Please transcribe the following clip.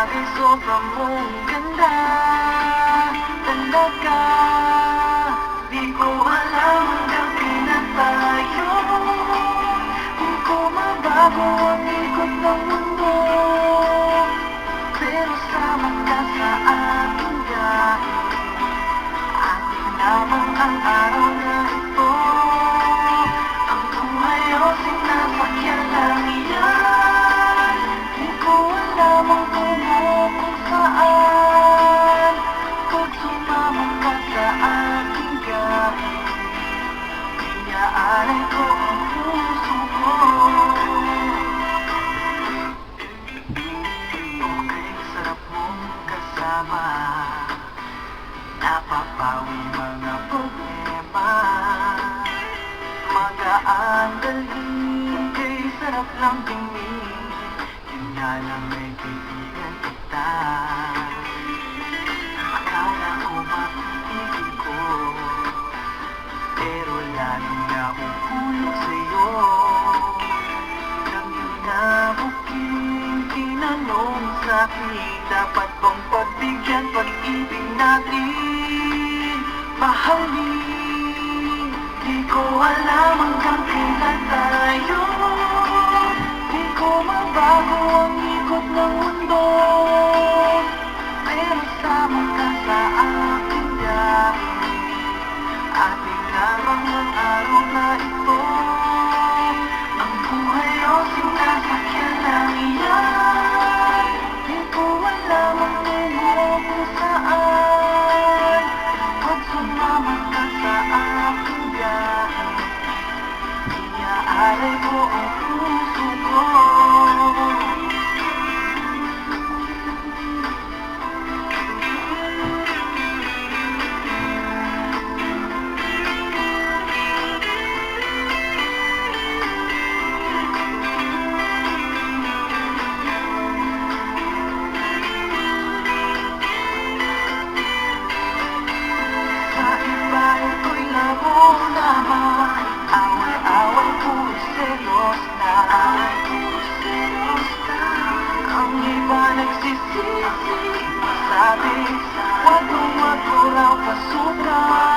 Dahil sobrang mong ganda talaga. Di ko alam hanggang kailan tayo, di ko mabago ang ikot ng mundo, pero sama ka sa aking gabi. Ating lamang ang araw na ito, ang buhay o sinasakyan lang iyan. Di ko alam ang tungo kung saan, pag sumama ka sa aking gabi, inaalay ko ang puso ko. Okay, sarap mong kasama, napapawi mga problema. Magaan dalhin, kay sarap lang tingin, yun nga lang may kaibigan kita. Akala ko matitigil ko, pero lalo na uhulog sa'yo. Nang yun na buking tinanong sa'kin, dapat bang pagbigyan pag-ibig natin? Mahalin, di ko alam hanggang kailan tayo, di ko mabago ang ikot ng mundo, pero sama ka sa aking gabi. Ating lamang ang araw na ito, ang buhay o sinasakyan lang iyan. Di ko alam ang tungo kung saan, pag sumama ka sa aking gabi, inaalay ko ang puso ko. Sa iba ko'y labo naman, away-away puro selos na. Ang iba nagsisisi, sabi, wag mo raw pasukan.